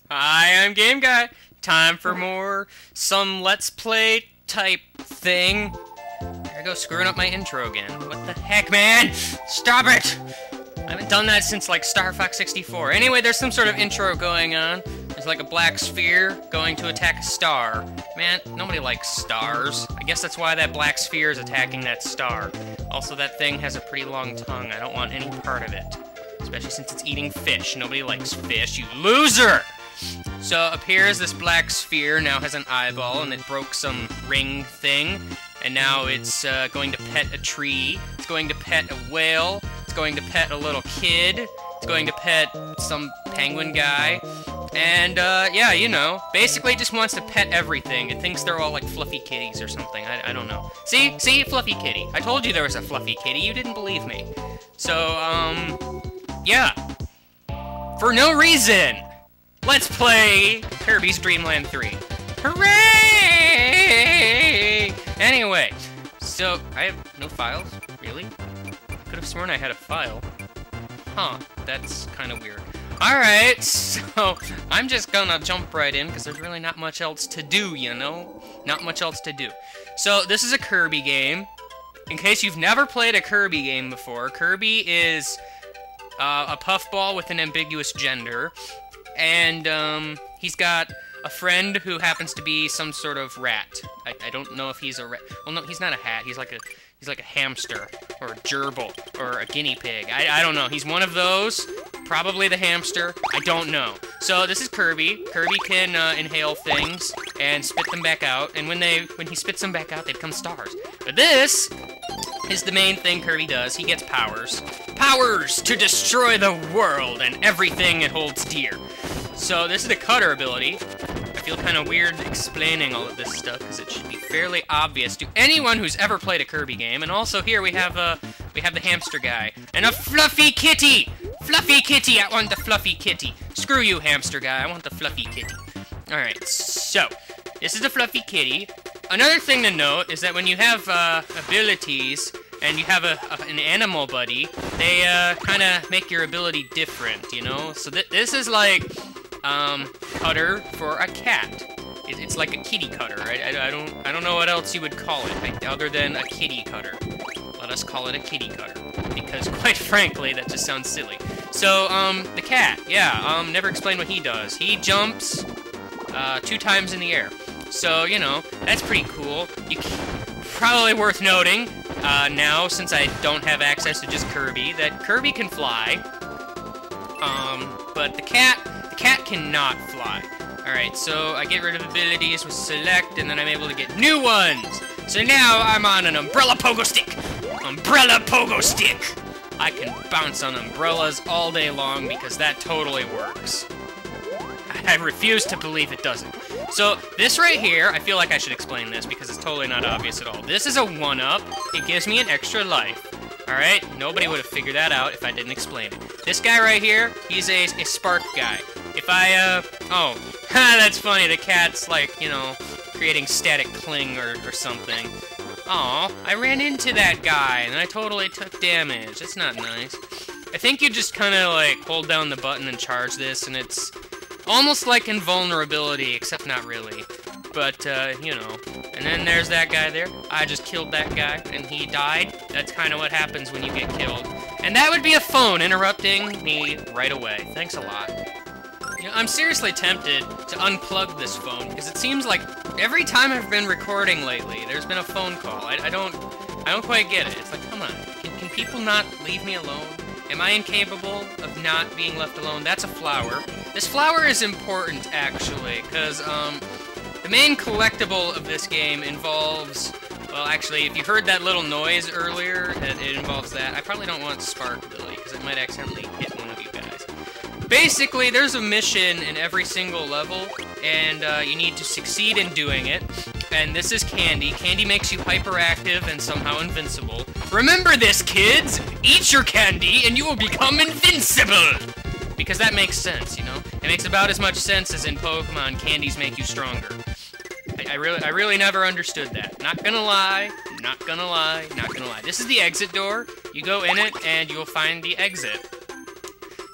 Hi, I'm Game Guy. Time for more some Let's Play type thing. Here I go, screwing up my intro again. What the heck, man? Stop it! I haven't done that since, like, Star Fox 64. Anyway, there's some sort of intro going on. There's, like, a black sphere going to attack a star. Man, nobody likes stars. I guess that's why that black sphere is attacking that star. Also, that thing has a pretty long tongue. I don't want any part of it. Especially since it's eating fish. Nobody likes fish, you loser! So up here is this black sphere, now has an eyeball, and it broke some ring thing. And now it's going to pet a tree. It's going to pet a whale. It's going to pet a little kid. It's going to pet some penguin guy. And, yeah, you know, basically just wants to pet everything. It thinks they're all like fluffy kitties or something. I don't know. See? See? Fluffy kitty. I told you there was a fluffy kitty. You didn't believe me. So, yeah. For no reason, let's play Kirby's Dream Land 3. Hooray! Anyway, so I have no files? Really? Could have sworn I had a file. Huh, that's kind of weird. Alright, so I'm just gonna jump right in because there's really not much else to do, you know? Not much else to do. So this is a Kirby game. In case you've never played a Kirby game before, Kirby is a puffball with an ambiguous gender. And he's got a friend who happens to be some sort of rat. I don't know if he's a rat. Well, no, he's not a hat. He's like a hamster or a gerbil or a guinea pig. I don't know. He's one of those. Probably the hamster. I don't know. So this is Kirby. Kirby can inhale things and spit them back out. And when he spits them back out, they become stars. But this is the main thing Kirby does. He gets powers. Powers to destroy the world and everything it holds dear. So this is the cutter ability. I feel kind of weird explaining all of this stuff because it should be fairly obvious to anyone who's ever played a Kirby game. And also here we have the hamster guy and a fluffy kitty. Fluffy kitty, I want the fluffy kitty. Screw you, hamster guy. I want the fluffy kitty. All right, so this is the fluffy kitty. Another thing to note is that when you have abilities and you have an animal buddy, they kind of make your ability different, you know. So this is like cutter for a cat. It's like a kitty cutter, right? I don't know what else you would call it other than a kitty cutter. Let us call it a kitty cutter because, quite frankly, that just sounds silly. So the cat, yeah, never explained what he does. He jumps 2 times in the air. So you know that's pretty cool. Probably worth noting now, since I don't have access to just Kirby, that Kirby can fly. But the cat cannot fly. Alright, so I get rid of abilities with select, and then I'm able to get new ones! So now I'm on an umbrella pogo stick! Umbrella pogo stick! I can bounce on umbrellas all day long because that totally works. I refuse to believe it doesn't. So this right here, I feel like I should explain this because it's totally not obvious at all. This is a 1-up. It gives me an extra life. Alright? Nobody would have figured that out if I didn't explain it. This guy right here, he's a spark guy. If I, oh, that's funny, the cat's like, you know, creating static cling or something. Aw, I ran into that guy, and I totally took damage. That's not nice. I think you just kind of, like, hold down the button and charge this, and it's almost like invulnerability, except not really. But, you know. And then there's that guy there. I just killed that guy, and he died. That's kind of what happens when you get killed. And that would be a phone interrupting me right away. Thanks a lot. You know, I'm seriously tempted to unplug this phone, because it seems like every time I've been recording lately, there's been a phone call. I don't quite get it. It's like, come on, can people not leave me alone? Am I incapable of not being left alone? That's a flower. This flower is important, actually, because, the main collectible of this game involves, well, actually, if you heard that little noise earlier, it involves that. I probably don't want spark ability, because it might accidentally hit one of you guys. Basically, there's a mission in every single level, and you need to succeed in doing it. And this is candy. Candy makes you hyperactive and somehow invincible. Remember this, kids! Eat your candy, and you will become invincible! Because that makes sense, you know? It makes about as much sense as in Pokemon, candies make you stronger. I really never understood that. Not gonna lie, not gonna lie, not gonna lie. This is the exit door. You go in it, and you'll find the exit.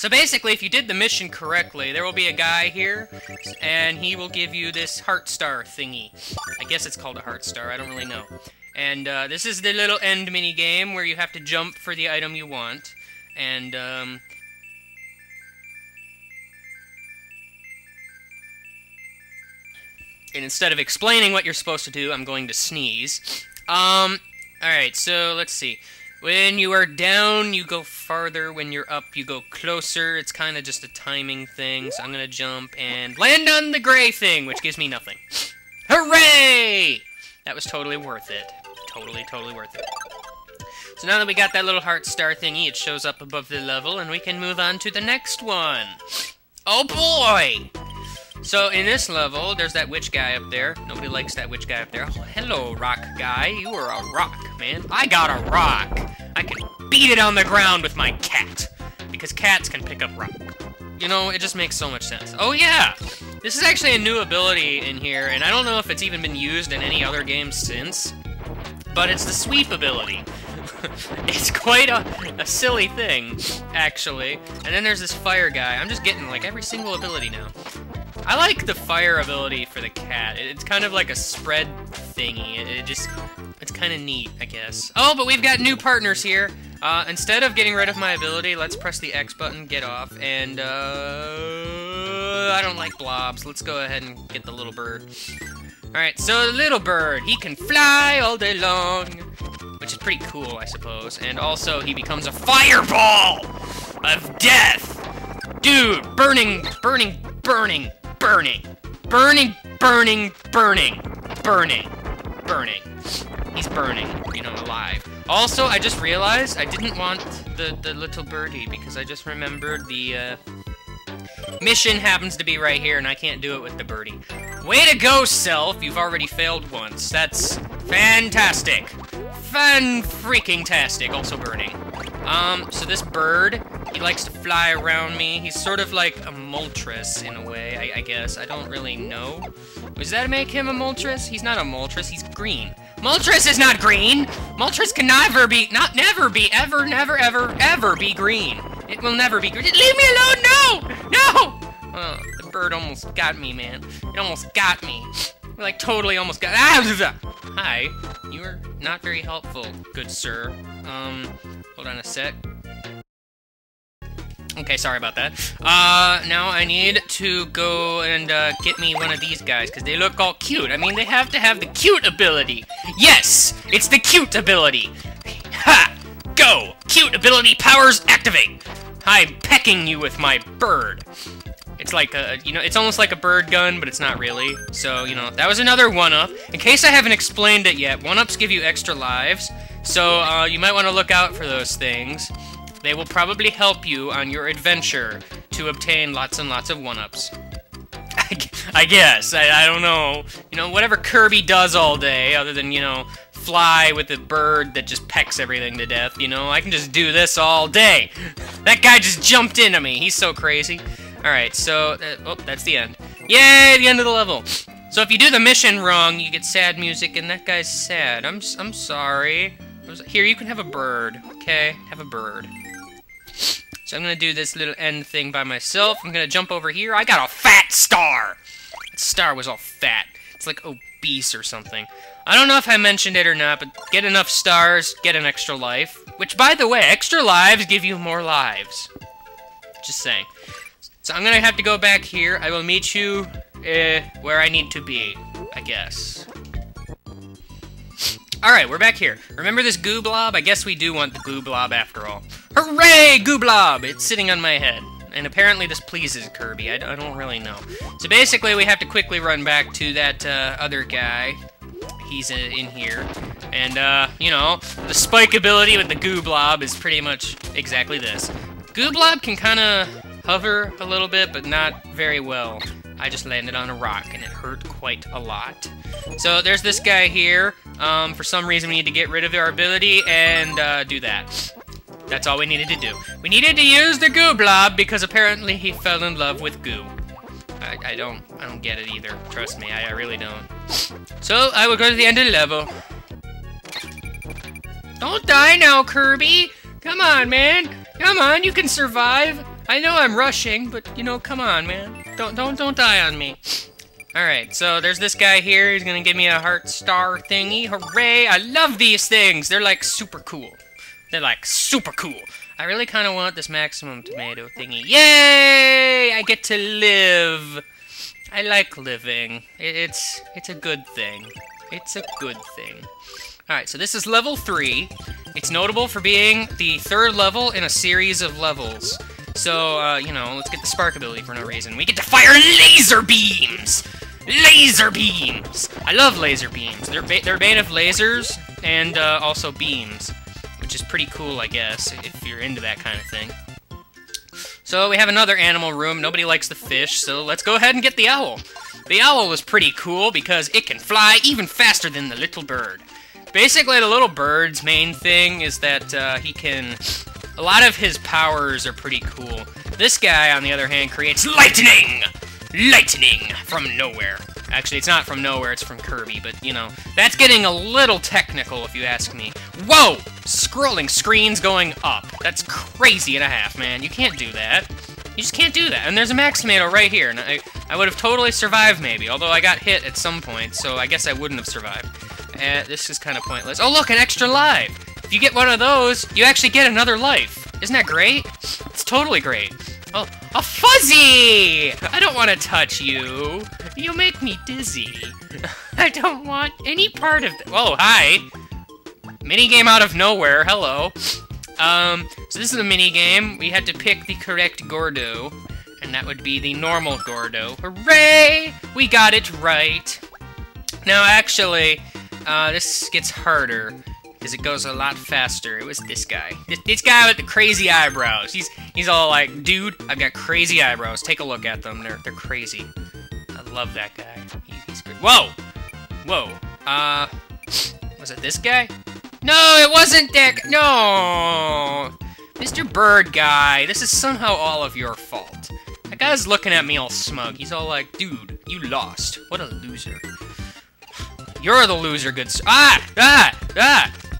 So basically, if you did the mission correctly, there will be a guy here, and he will give you this heart star thingy. I guess it's called a heart star, I don't really know. And this is the little end mini game where you have to jump for the item you want. And and instead of explaining what you're supposed to do, I'm going to sneeze. Alright, so let's see. When you are down, you go farther. When you're up, you go closer. It's kind of just a timing thing, so I'm gonna jump and land on the gray thing, which gives me nothing. Hooray! That was totally worth it. Totally worth it. So now that we got that little heart star thingy, it shows up above the level, and we can move on to the next one. Oh boy! So in this level, there's that witch guy up there. Nobody likes that witch guy up there. Oh, hello, rock guy. You are a rock, man. I got a rock. I can beat it on the ground with my cat. Because cats can pick up rock. You know, it just makes so much sense. Oh yeah! This is actually a new ability in here, and I don't know if it's even been used in any other games since. But it's the sweep ability. It's quite a silly thing, actually. And then there's this fire guy. I'm just getting, like, every single ability now. I like the fire ability for the cat. It's kind of like a spread thingy. It's kind of neat, I guess. Oh, but we've got new partners here. Instead of getting rid of my ability, let's press the X button, get off, and, I don't like blobs. Let's go ahead and get the little bird. Alright, so the little bird, he can fly all day long, which is pretty cool, I suppose. And also, he becomes a fireball of death. Dude, burning. He's burning, you know, alive. Also, I just realized I didn't want the little birdie because I just remembered the mission happens to be right here and I can't do it with the birdie. Way to go, Self! You've already failed once. That's fantastic. Fan-freaking-tastic. Also burning. So this bird, he likes to fly around me. He's sort of like a Moltres in a way, I guess. I don't really know. Does that make him a Moltres? He's not a Moltres, he's green. Moltres is not green! Moltres can never be green. It will never be green. Leave me alone! No! No! Oh, the bird almost got me, man. It almost got me. Like, totally almost got... Hi. You are not very helpful, good sir. Hold on a sec. Okay, sorry about that. Now I need to go and, get me one of these guys, because they look all cute. I mean, they have to have the cute ability. Yes! It's the cute ability! Ha! Go! Cute ability powers activate! I'm pecking you with my bird. It's like a, you know, it's almost like a bird gun, but it's not really. So, you know, that was another 1-up. In case I haven't explained it yet, 1-ups give you extra lives. So, you might want to look out for those things. They will probably help you on your adventure to obtain lots and lots of 1-ups. I guess. I don't know. You know, whatever Kirby does all day, other than, you know, fly with a bird that just pecks everything to death, you know? I can just do this all day. That guy just jumped into me. He's so crazy. Alright, so, oh, that's the end. Yay, the end of the level. So if you do the mission wrong, you get sad music, and that guy's sad. I'm sorry. Here, you can have a bird, okay? Have a bird. So I'm gonna do this little end thing by myself. I'm gonna jump over here. I got a fat star! That star was all fat. It's like obese or something. I don't know if I mentioned it or not, but get enough stars, get an extra life. Which, by the way, extra lives give you more lives. Just saying. So I'm gonna have to go back here. I will meet you where I need to be, I guess. Alright, we're back here. Remember this goo blob? I guess we do want the goo blob after all. Hooray, goo blob! It's sitting on my head. And apparently this pleases Kirby. I don't really know. So basically we have to quickly run back to that other guy. He's in here. And, you know, the spike ability with the goo blob is pretty much exactly this. Goo blob can kind of hover a little bit, but not very well. I just landed on a rock, and it hurt quite a lot. So there's this guy here. For some reason, we need to get rid of our ability and do that. That's all we needed to do. We needed to use the goo blob because apparently he fell in love with goo. I don't get it either. Trust me, I really don't. So I will go to the end of the level. Don't die now, Kirby. Come on, man. Come on, you can survive. I know I'm rushing, but, you know, come on, man. Don't die on me. Alright, so there's this guy here. He's gonna give me a heart star thingy. Hooray! I love these things! They're, like, super cool. They're, like, super cool. I really kind of want this maximum tomato thingy. Yay! I get to live! I like living. It's a good thing. It's a good thing. Alright, so this is level 3. It's notable for being the 3rd level in a series of levels. So, you know, let's get the spark ability for no reason. We get to fire laser beams! Laser beams! I love laser beams. They're made of lasers and also beams, which is pretty cool, I guess, if you're into that kind of thing. So we have another animal room. Nobody likes the fish, so let's go ahead and get the owl. The owl was pretty cool because it can fly even faster than the little bird. Basically, the little bird's main thing is that he can... A lot of his powers are pretty cool. This guy, on the other hand, creates lightning! Lightning from nowhere. Actually, it's not from nowhere, it's from Kirby, but, you know, that's getting a little technical, if you ask me. Whoa! Scrolling screens going up. That's crazy and a half, man. You can't do that. You just can't do that. And there's a max tomato right here, and I would have totally survived, maybe, although I got hit at some point, so I guess I wouldn't have survived. This is kind of pointless. Oh, look, an extra life! If you get one of those, you actually get another life. Isn't that great? It's totally great. Oh, a fuzzy! I don't want to touch you. You make me dizzy. I don't want any part of that. Oh, hi. Minigame out of nowhere. Hello. So this is a minigame. We had to pick the correct Gordo, and that would be the normal Gordo. Hooray! We got it right. Now, actually, this gets harder, because it goes a lot faster. It was this guy. This guy with the crazy eyebrows. He's all like, dude, I've got crazy eyebrows. Take a look at them. They're crazy. I love that guy. He's great. Whoa! Whoa. Was it this guy? No, it wasn't that. No! Mr. Bird Guy, this is somehow all of your fault. That guy's looking at me all smug. He's all like, dude, you lost. What a loser. You're the loser, good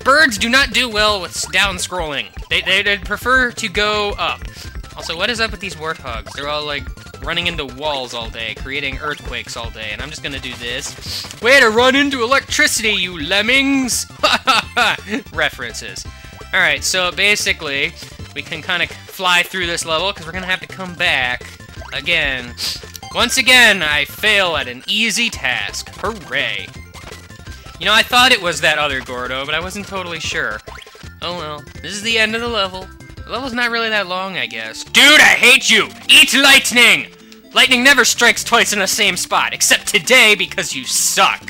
Birds do not do well with down-scrolling. They prefer to go up. Also, what is up with these warthogs? They're all, like, running into walls all day, creating earthquakes all day, and I'm just gonna do this. Way to run into electricity, you lemmings! References. Alright, so basically, we can kind of fly through this level, because we're gonna have to come back again. Once again, I fail at an easy task. Hooray. You know, I thought it was that other Gordo, but I wasn't totally sure. Oh well, this is the end of the level. The level's not really that long, I guess. Dude, I hate you! Eat lightning! Lightning never strikes twice in the same spot, except today because you suck.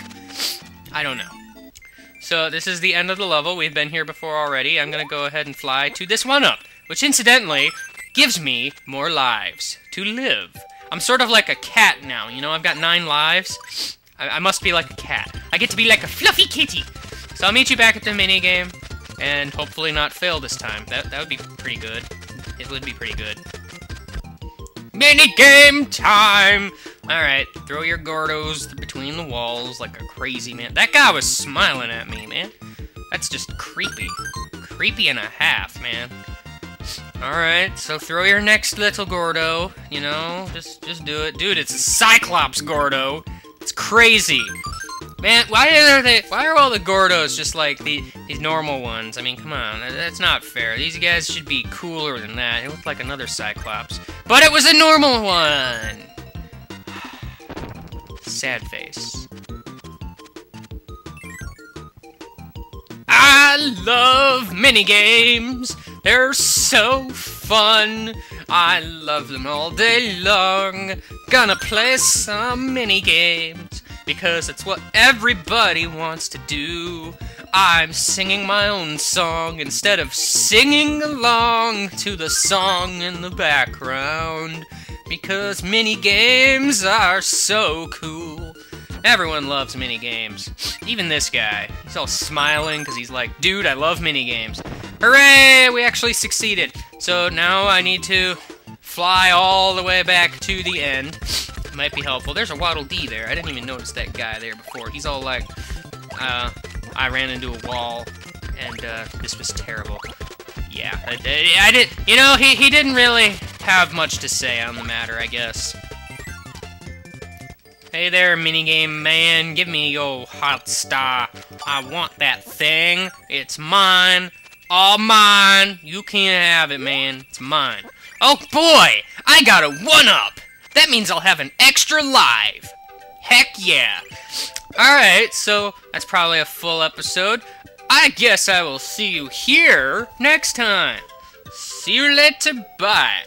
I don't know. So, this is the end of the level. We've been here before already. I'm gonna go ahead and fly to this one-up, which incidentally gives me more lives to live. I'm sort of like a cat now, you know? I've got 9 lives. I must be like a cat. I get to be like a fluffy kitty. So I'll meet you back at the minigame, and hopefully not fail this time. That would be pretty good. It would be pretty good. Minigame time! Alright, throw your Gordos between the walls like a crazy man. That guy was smiling at me, man. That's just creepy. Creepy and a half, man. Alright, so throw your next little Gordo, you know, just do it. Dude, it's a Cyclops Gordo. It's crazy. Man, why are all the Gordos just like these normal ones? I mean, come on, that's not fair. These guys should be cooler than that. It looked like another Cyclops. But it was a normal one! Sad face. I love minigames! They're so fun! I love them all day long. Gonna play some mini-games, because it's what everybody wants to do. I'm singing my own song instead of singing along to the song in the background, because mini-games are so cool. Everyone loves mini-games. Even this guy. He's all smiling because he's like, dude, I love mini-games. Hooray! We actually succeeded. So now I need to fly all the way back to the end. Might be helpful. There's a Waddle Dee there. I didn't even notice that guy there before. He's all like, I ran into a wall, and this was terrible. Yeah, I did. You know, he didn't really have much to say on the matter, I guess. Hey there, minigame man, give me your hot star. I want that thing. It's mine. All mine. You can't have it, man. It's mine. Oh boy! I got a 1-up! That means I'll have an extra live! Heck yeah! Alright, so that's probably a full episode. I guess I will see you here next time. See you later, bye.